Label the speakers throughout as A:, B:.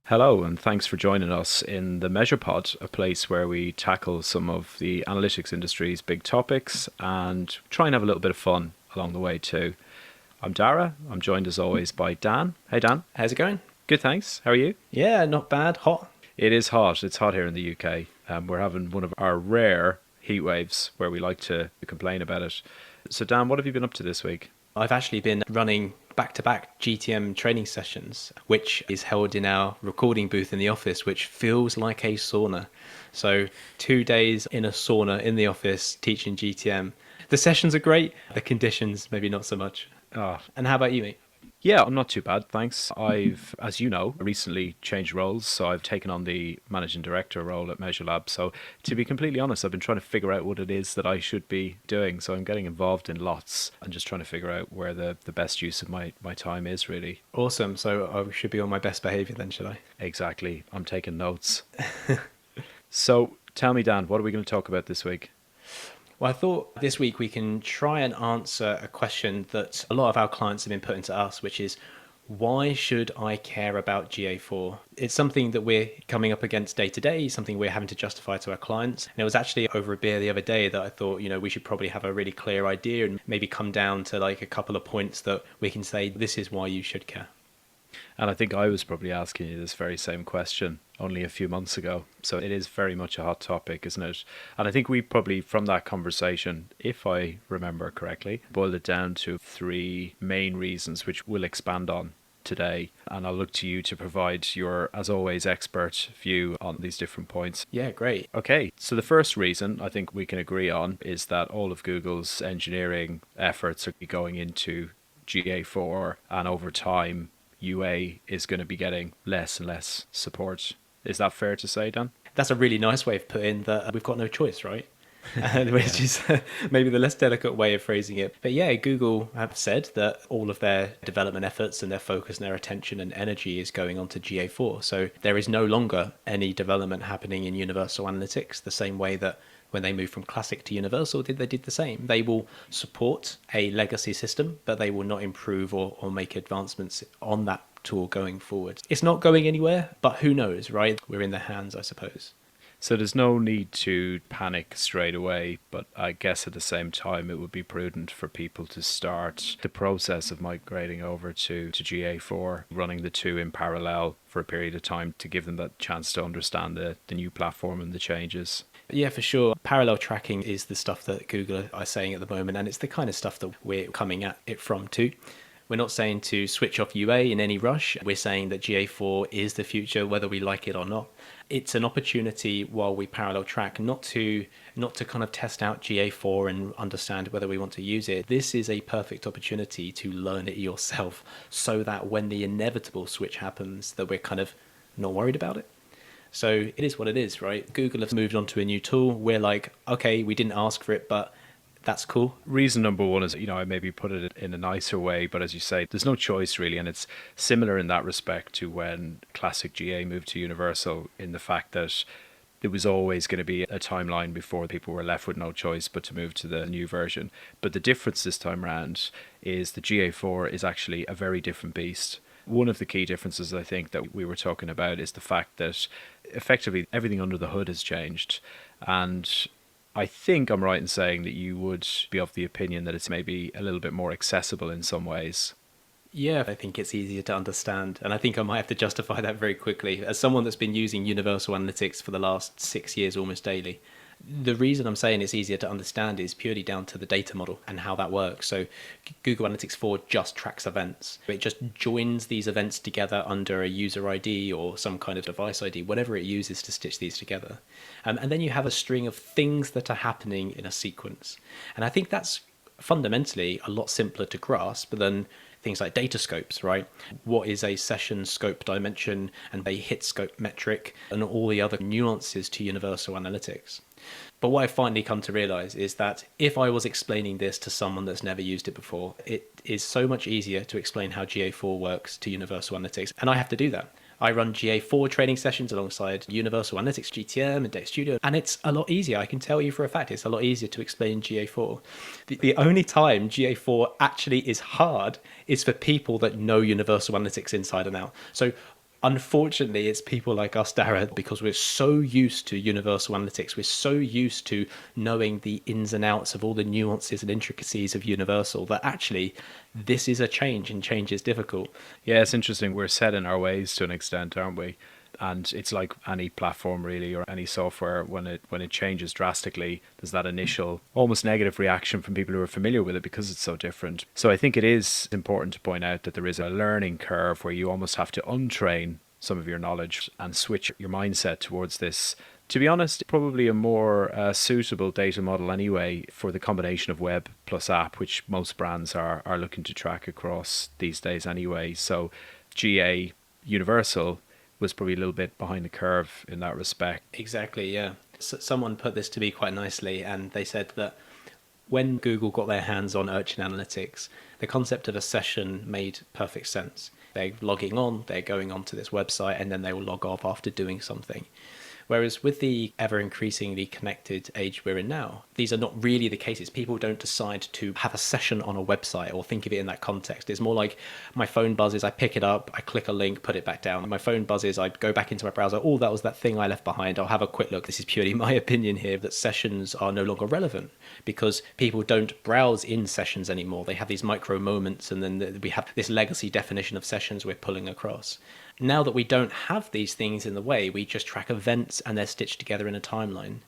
A: Hello, and thanks for joining us in the MeasurePod, a place where we tackle some of the analytics industry's big topics and try and have a little bit of fun along the way too. I'm Dara. I'm joined as always by Dan. Hey Dan.
B: How's it going?
A: Good, thanks. How are you?
B: Yeah, not bad. Hot.
A: It is hot. It's hot here in the UK. We're having one of our rare heat waves where we like to complain about it. So Dan, what have you been up to this week?
B: I've actually been running back-to-back GTM training sessions, which is held in our recording booth in the office, which feels like a sauna. So 2 days in a sauna in the office teaching GTM. The sessions are great. The conditions, maybe not so much.
A: Oh,
B: And how about you, mate?
A: yeah, I'm not too bad, thanks. I've, as you know, recently changed roles, so I've taken on the managing director role at Measurelab. So to be completely honest, I've been trying to figure out what it is that I should be doing. So I'm getting involved in lots and just trying to figure out where the best use of my time is, really.
B: Awesome. So I should be on my best behavior then, should I?
A: Exactly. I'm taking notes. So tell me, Dan, what are we going to talk about this week?
B: Well, I thought this week we can try and answer a question that a lot of our clients have been putting to us, which is, why should I care about GA4? It's something that we're coming up against day to day, something we're having to justify to our clients. And it was actually over a beer the other day that I thought, we should probably have a really clear idea and maybe come down to like a couple of points that we can say, this is why you should care.
A: And I think I was probably asking you this very same question only a few months ago. So it is very much a hot topic, isn't it? And I think we probably, from that conversation, if I remember correctly, boiled it down to three main reasons, which we'll expand on today. And I'll look to you to provide your, as always, expert view on these different points.
B: Yeah, great.
A: Okay, so the first reason I think we can agree on is that all of Google's engineering efforts are going into GA4, and over time, UA is going to be getting less and less support. Is that fair to say, Dan?
B: That's a really nice way of putting that we've got no choice, right? Which is maybe the less delicate way of phrasing it. But yeah, Google have said that all of their development efforts and their focus and their attention and energy is going on to GA4. So there is no longer any development happening in Universal Analytics the same way that when they moved from Classic to Universal, they did the same. They will support a legacy system, but they will not improve or make advancements on that tool going forward. It's not going anywhere, but who knows, right? We're in their hands, I suppose.
A: So there's no need to panic straight away, but I guess at the same time it would be prudent for people to start the process of migrating over to GA4, running the two in parallel for a period of time to give them that chance to understand the new platform and the changes.
B: Yeah, for sure. Parallel tracking is the stuff that Google are saying at the moment, and it's the kind of stuff that we're coming at it from too. We're not saying to switch off UA in any rush. We're saying that GA4 is the future, whether we like it or not. It's an opportunity while we parallel track, not to kind of test out GA4 and understand whether we want to use it. This is a perfect opportunity to learn it yourself so that when the inevitable switch happens, that we're kind of not worried about it. So it is what it is, right? Google have moved on to a new tool. We're like, okay, we didn't ask for it, but that's cool.
A: Reason number one is, I maybe put it in a nicer way, but as you say, there's no choice really. And it's similar in that respect to when Classic GA moved to Universal, in the fact that there was always going to be a timeline before people were left with no choice but to move to the new version. But the difference this time around is the GA4 is actually a very different beast. One of the key differences I think that we were talking about is the fact that effectively everything under the hood has changed. And I think I'm right in saying that you would be of the opinion that it's maybe a little bit more accessible in some ways.
B: Yeah, I think it's easier to understand. And I think I might have to justify that very quickly. As someone that's been using Universal Analytics for the last 6 years almost daily, the reason I'm saying it's easier to understand is purely down to the data model and how that works. So Google Analytics 4 just tracks events. It just joins these events together under a user ID or some kind of device ID, whatever it uses to stitch these together. And then you have a string of things that are happening in a sequence. And I think that's fundamentally a lot simpler to grasp than things like data scopes, right? What is a session scope dimension and a hit scope metric and all the other nuances to Universal Analytics. But what I've finally come to realize is that if I was explaining this to someone that's never used it before, it is so much easier to explain how GA4 works to Universal Analytics. And I have to do that. I run GA4 training sessions alongside Universal Analytics GTM and Data Studio, and it's a lot easier. I can tell you for a fact it's a lot easier to explain GA4. The only time GA4 actually is hard is for people that know Universal Analytics inside and out. So Unfortunately, it's people like us, Dara, because we're so used to universal analytics. We're so used to knowing the ins and outs of all the nuances and intricacies of universal that actually this is a change, and change is difficult.
A: Yeah, it's interesting. We're set in our ways to an extent, aren't we? And it's like any platform really, or any software, when it changes drastically, there's that initial almost negative reaction from people who are familiar with it because it's so different. So I think it is important to point out that there is a learning curve where you almost have to untrain some of your knowledge and switch your mindset towards this. To be honest, probably a more suitable data model anyway for the combination of web plus app, which most brands are looking to track across these days anyway. So GA Universal was probably a little bit behind the curve in that respect.
B: Exactly, yeah. Someone put this to me quite nicely, and they said that when Google got their hands on Urchin Analytics, the concept of a session made perfect sense. They're logging on, they're going onto this website, and then they will log off after doing something. Whereas with the ever increasingly connected age we're in now, these are not really the cases. People don't decide to have a session on a website or think of it in that context. It's more like my phone buzzes, I pick it up, I click a link, put it back down. My phone buzzes, I go back into my browser. Oh, that was that thing I left behind. I'll have a quick look. This is purely my opinion here, that sessions are no longer relevant because people don't browse in sessions anymore. They have these micro moments, and then we have this legacy definition of sessions we're pulling across. Now that we don't have these things in the way, we just track events and they're stitched together in a timeline.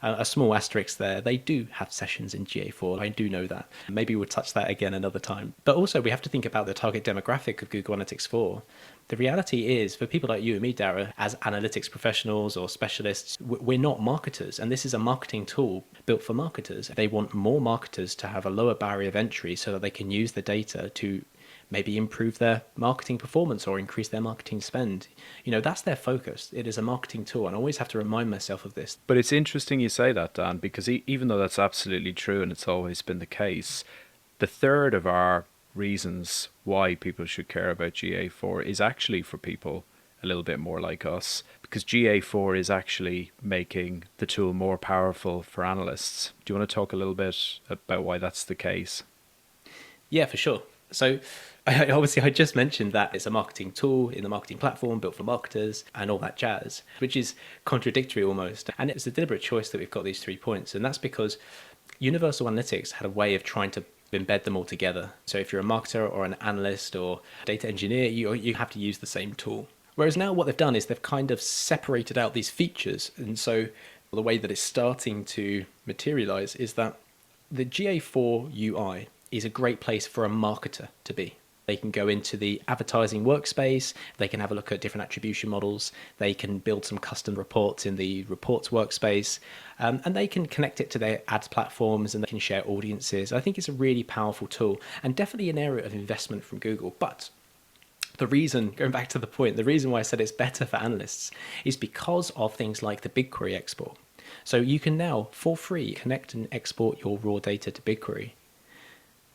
B: A small asterisk there, they do have sessions in GA4. I do know that. Maybe we'll touch that again another time. But also we have to think about the target demographic of Google Analytics 4. The reality is, for people like you and me, Dara, as analytics professionals or specialists, we're not marketers. And this is a marketing tool built for marketers. They want more marketers to have a lower barrier of entry so that they can use the data to maybe improve their marketing performance or increase their marketing spend. You know, that's their focus. It is a marketing tool, and I always have to remind myself of this.
A: But it's interesting you say that, Dan, because even though that's absolutely true and it's always been the case, the third of our reasons why people should care about GA4 is actually for people a little bit more like us, because GA4 is actually making the tool more powerful for analysts. Do you want to talk a little bit about why that's the case?
B: Yeah, for sure. So obviously I just mentioned that it's a marketing tool in the marketing platform built for marketers and all that jazz, which is contradictory almost. And it's a deliberate choice that we've got these 3 points. And that's because Universal Analytics had a way of trying to embed them all together. So if you're a marketer or an analyst or data engineer, you have to use the same tool. Whereas now what they've done is they've kind of separated out these features. And so the way that it's starting to materialize is that the GA4 UI is a great place for a marketer to be. They can go into the advertising workspace, they can have a look at different attribution models, they can build some custom reports in the reports workspace, and they can connect it to their ads platforms and they can share audiences. I think it's a really powerful tool and definitely an area of investment from Google. But the reason, going back to the point, the reason why I said it's better for analysts is because of things like the BigQuery export. So you can now, for free, connect and export your raw data to BigQuery.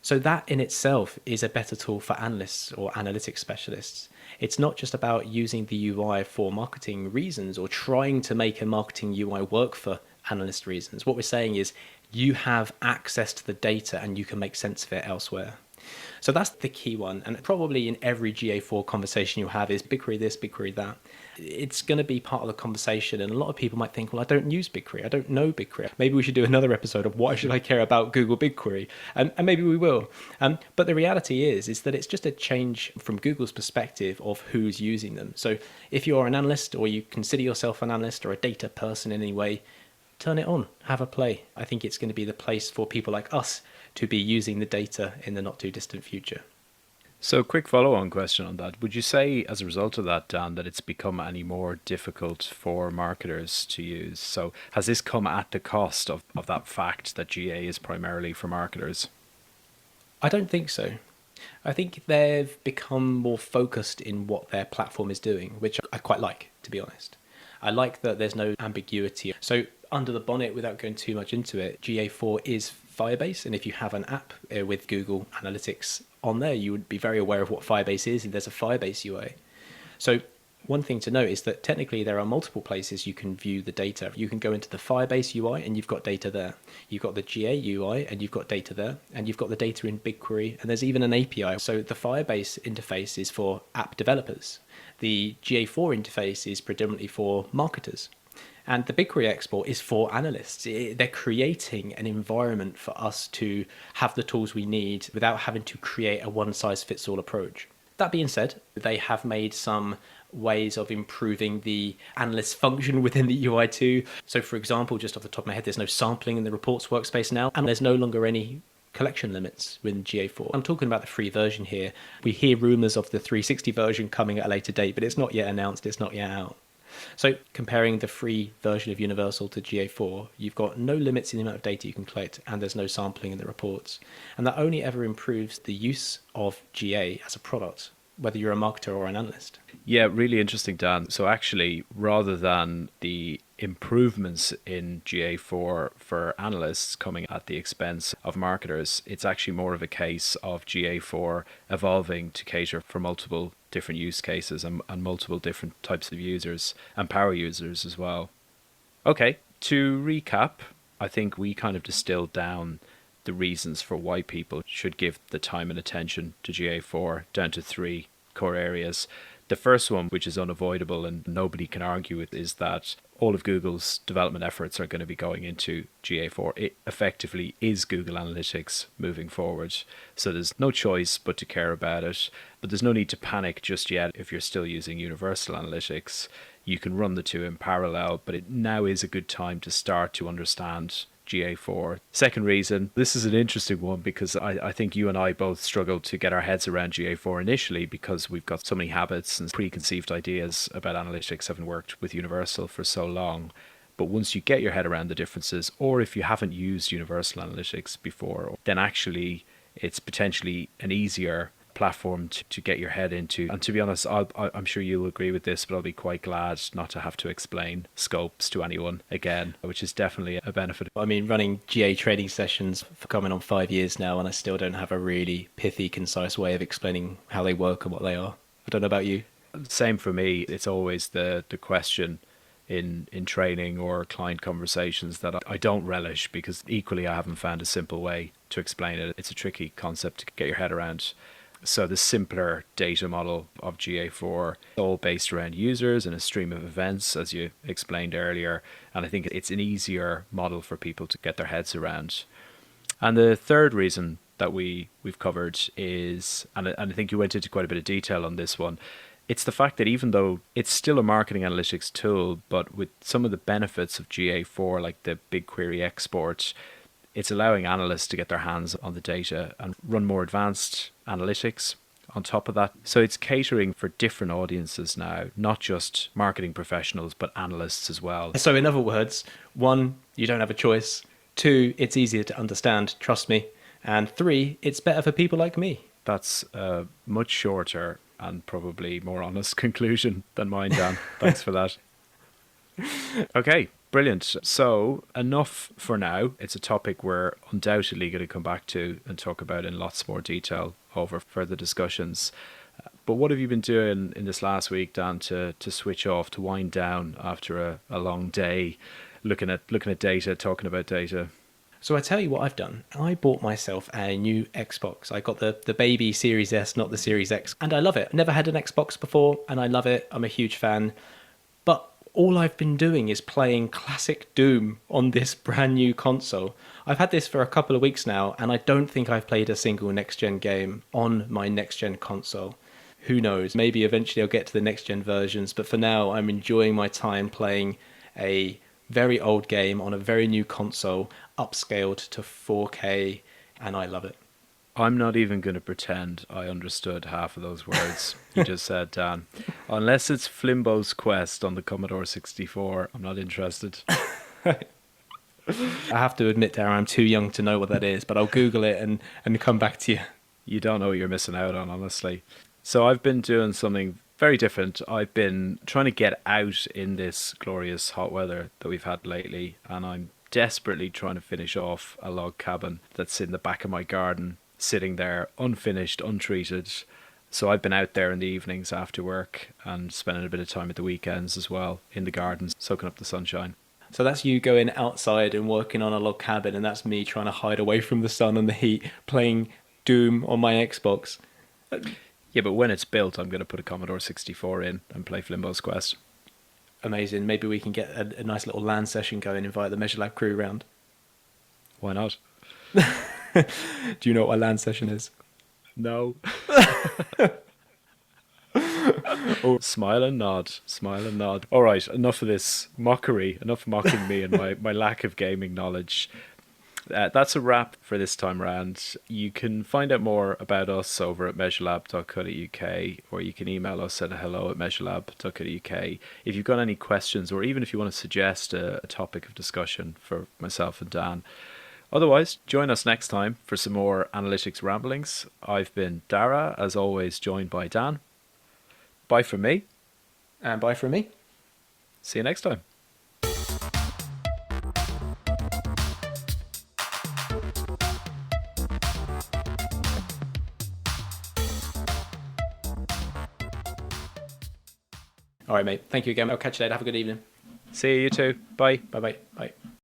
B: So that in itself is a better tool for analysts or analytics specialists. It's not just about using the UI for marketing reasons or trying to make a marketing UI work for analyst reasons. What we're saying is you have access to the data and you can make sense of it elsewhere. So that's the key one. And probably in every GA4 conversation you have is BigQuery this, BigQuery that. It's going to be part of the conversation. And a lot of people might think, well, I don't use BigQuery. I don't know BigQuery. Maybe we should do another episode of why should I care about Google BigQuery? And maybe we will. But the reality is that it's just a change from Google's perspective of who's using them. So if you're an analyst or you consider yourself an analyst or a data person in any way, turn it on, have a play. I think it's going to be the place for people like us to be using the data in the not too distant future.
A: So quick follow-on question on that. Would you say as a result of that, Dan, that it's become any more difficult for marketers to use? So has this come at the cost of that fact that GA is primarily for marketers?
B: I don't think so. I think they've become more focused in what their platform is doing, which I quite like, to be honest. I like that there's no ambiguity. So under the bonnet, without going too much into it, GA4 is Firebase. And if you have an app with Google Analytics on there, you would be very aware of what Firebase is. And there's a Firebase UI. So one thing to note is that technically there are multiple places you can view the data. You can go into the Firebase UI and you've got data there. You've got the GA UI and you've got data there. And you've got the data in BigQuery. And there's even an API. So the Firebase interface is for app developers. The GA4 interface is predominantly for marketers. And the BigQuery export is for analysts. They're creating an environment for us to have the tools we need without having to create a one-size-fits-all approach. That being said, they have made some ways of improving the analyst function within the UI too. So for example, just off the top of my head, there's no sampling in the reports workspace now, and there's no longer any collection limits within GA4. I'm talking about the free version here. We hear rumors of the 360 version coming at a later date, but it's not yet announced, it's not yet out. So comparing the free version of Universal to GA4, you've got no limits in the amount of data you can collect, and there's no sampling in the reports. And that only ever improves the use of GA as a product, whether you're a marketer or an analyst.
A: Yeah, really interesting, Dan. So actually, rather than the improvements in GA4 for analysts coming at the expense of marketers, it's actually more of a case of GA4 evolving to cater for multiple different use cases and multiple different types of users and power users as well. Okay, to recap, I think we kind of distilled down the reasons for why people should give the time and attention to GA4 down to 3 core areas. The first one, which is unavoidable and nobody can argue with, is that all of Google's development efforts are going to be going into GA4. It effectively is Google Analytics moving forward. So there's no choice but to care about it. But there's no need to panic just yet if you're still using Universal Analytics. You can run the two in parallel, but it now is a good time to start to understand GA4. Second reason, this is an interesting one because I think you and I both struggled to get our heads around GA4 initially because we've got so many habits and preconceived ideas about analytics, having worked with Universal for so long. But once you get your head around the differences, or if you haven't used Universal Analytics before, then actually it's potentially an easier platform to get your head into. And to be honest, I'm sure you'll agree with this, but I'll be quite glad not to have to explain scopes to anyone again, which is definitely a benefit.
B: I mean, running GA trading sessions for coming on 5 years now, and I still don't have a really pithy, concise way of explaining how they work and what they are. I don't know about you.
A: Same for me. It's always the question in training or client conversations that I don't relish because equally I haven't found a simple way to explain it. It's a tricky concept to get your head around. So the simpler data model of GA4, all based around users and a stream of events, as you explained earlier. And I think it's an easier model for people to get their heads around. And the third reason that we've covered is, and I think you went into quite a bit of detail on this one, it's the fact that even though it's still a marketing analytics tool, but with some of the benefits of GA4, like the BigQuery export, it's allowing analysts to get their hands on the data and run more advanced analytics on top of that. So it's catering for different audiences now, not just marketing professionals, but analysts as well.
B: So in other words, 1, you don't have a choice. 2, it's easier to understand, trust me. And 3, it's better for people like me.
A: That's a much shorter and probably more honest conclusion than mine, Dan. Thanks for that. Okay. Brilliant. So enough for now. It's a topic we're undoubtedly going to come back to and talk about in lots more detail over further discussions. But what have you been doing in this last week, Dan, to switch off, to wind down after a long day, looking at data, talking about data?
B: So I tell you what I've done. I bought myself a new Xbox. I got the baby Series S, not the Series X, and I love it. Never had an Xbox before, and I love it. I'm a huge fan. But all I've been doing is playing classic Doom on this brand new console. I've had this for a couple of weeks now, and I don't think I've played a single next-gen game on my next-gen console. Who knows? Maybe eventually I'll get to the next-gen versions, but for now I'm enjoying my time playing a very old game on a very new console, upscaled to 4K, and I love it.
A: I'm not even going to pretend I understood half of those words you just said, Dan. Unless it's Flimbos Quest on the Commodore 64, I'm not interested.
B: I have to admit, Dara, I'm too young to know what that is, but I'll Google it and come back to you.
A: You don't know what you're missing out on, honestly. So I've been doing something very different. I've been trying to get out in this glorious hot weather that we've had lately, and I'm desperately trying to finish off a log cabin that's in the back of my garden, sitting there unfinished, untreated. So I've been out there in the evenings after work and spending a bit of time at the weekends as well in the gardens, soaking up the sunshine.
B: So that's you going outside and working on a log cabin, and that's me trying to hide away from the sun and the heat, playing Doom on my Xbox.
A: Yeah, but when it's built, I'm going to put a Commodore 64 in and play Flimbos Quest.
B: Amazing. Maybe we can get a nice little LAN session going, invite the Measurelab crew round.
A: Why not?
B: Do you know what a LAN session is?
A: No. Smile and nod. Smile and nod. All right, enough of this mockery. Enough mocking me and my lack of gaming knowledge. That's a wrap for this time around. You can find out more about us over at measurelab.co.uk, or you can email us at hello@measurelab.co.uk if you've got any questions, or even if you want to suggest a topic of discussion for myself and Dan. Otherwise, join us next time for some more analytics ramblings. I've been Dara, as always, joined by Dan. Bye from me.
B: And bye from me.
A: See you next time.
B: All right, mate. Thank you again. I'll catch you later. Have a good evening.
A: See you too. Bye.
B: Bye-bye. Bye.